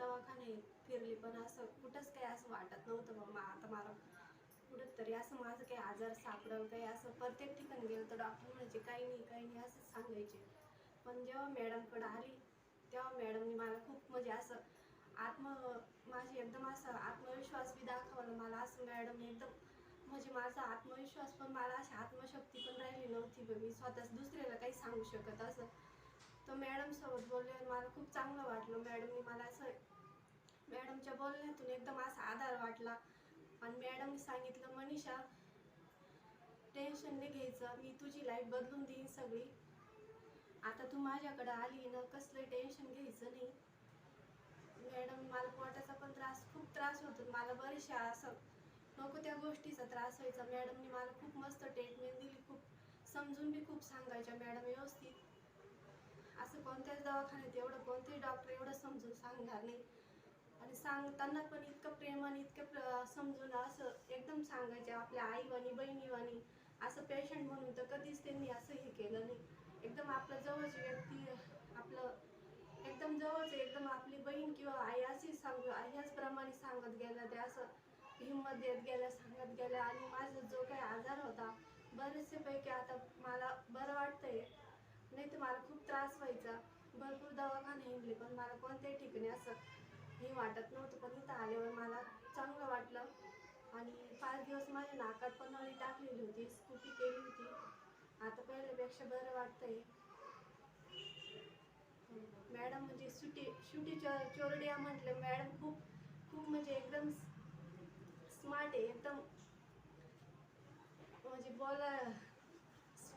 दवाखाने फिरली पण असं कुठंच काही असं वाटत नव्हतं बाबा आता मला कुठं तरी असं माझं काही आजार सापडल काही असं प्रत्येक ठिकाणी गेलं तर डॉक्टर म्हणायचे काही नाही असं सांगायचे. पण जेव्हा मॅडमकडे आली तेव्हा मॅडमनी मला खूप म्हणजे असं माझी एकदम असं आत्मविश्वास बी दाखवला मला असं मॅडमने एकदम म्हणजे माझा आत्मविश्वास पण मला अशी आत्मशक्ती पण राहिली नव्हती बघ मी स्वतःच दुसऱ्याला काही सांगू शकत असं. तर मॅडम सोबत बोलल्यावर मला खूप चांगलं वाटलं. मॅडमनी मला असं मॅडमच्या बोलण्यातून एकदम असा आधार वाटला आणि मॅडमनी सांगितलं मनीषा टेन्शन नाही घ्यायचं, मी तुझी लाईफ बदलून देईन सगळी. आता तू माझ्याकडे आली ना कसलं टेन्शन घ्यायचं नाही. मॅडम मला पोटाचा पण खूप त्रास होतो मला बरेचशा असं नको त्या गोष्टीचा त्रास व्हायचा. मॅडमनी मला खूप मस्त ट्रीटमेंट दिली, खूप समजून बी खूप सांगायच्या मॅडम व्यवस्थित. असं कोणत्याच दवाखान्यात एवढं कोणतेच डॉक्टर एवढं समजून सांगणार नाही आणि सांगताना पण इतकं प्रेमाने इतकं समजून असं एकदम सांगायचे आपल्या आईवानी बहिणीवानी. असं पेशंट म्हणून तर कधीच त्यांनी असं हे केलं नाही. एकदम आपलं जवळची व्यक्ती आपलं एकदम जवळच एकदम आपली बहीण किंवा आई अशी ह्याचप्रमाणे सांगत गेल्या त्या असं हिंमत देत गेल्या सांगत गेल्या. आणि माझा जो काही आजार होता बरेचसे पैकी आता मला बरं वाटतंय. नाही तर मला खूप त्रास व्हायचा, भरपूर दवाखाने हिंडले पण मला कोणत्याही ठिकाणी असं हे वाटत नव्हतं. पण इथं आल्यावर मला चांगलं वाटलं. आणि 5 दिवस माझ्या नाकात पण नळी टाकलेली होती, स्कूटी केली होती. आता पहिल्यापेक्षा बरं वाटतंय. मॅडम म्हणजे शुटी चोरडिया म्हटलं मॅडम खूप खूप म्हणजे एकदम स्मार्ट आहे एकदम म्हणजे बोला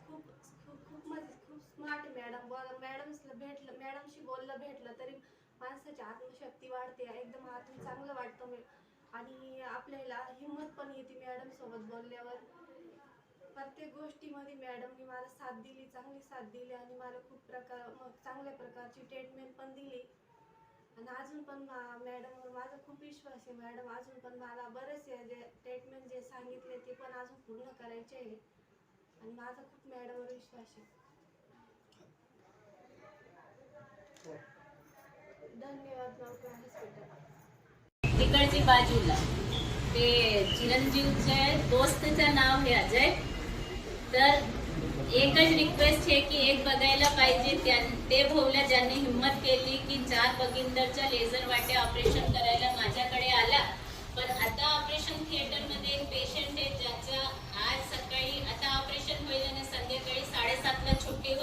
खूप खूप खूप म्हणजे खूप स्मार्ट आहे मॅडम. मॅडमशी बोललं भेटलं तरी माणसाची आत्मशक्ती वाढते, एकदम आतून चांगलं वाटतं आणि आपल्याला हिंमत पण येते मॅडम सोबत बोलल्यावर. प्रत्येक गोष्टीमध्ये मॅडमनी मला साथ दिली, चांगली साथ दिली आणि मला खूप चांगल्या प्रकारची ट्रीटमेंट पण दिली. आणि अजून पण मॅडमवर माझा खूप विश्वास आहे. मॅडम अजून पण मला बरेचसे जे ट्रीटमेंट जे सांगितले ते पण अजून पूर्ण करायचे आहे आणि माझा खूप मॅडमवर विश्वास आहे. धन्यवाद नौका हॉस्पिटल. तिकडची बाजूला ते चिरंजीवचे दोस्तचं नाव हे अजय. तर एकच रिक्वेस्ट आहे की एक बघायला पाहिजे ते भाऊला ज्यांनी हिंमत केली की 4 बगिंदरच्या लेझर वाटे ऑपरेशन करायला माझ्याकडे आला. पण आता ऑपरेशन थिएटरमध्ये एक पेशंट आहे ज्याचं आज सकाळी आता ऑपरेशन होईल आणि संध्याकाळी 7:30ला छुट्टी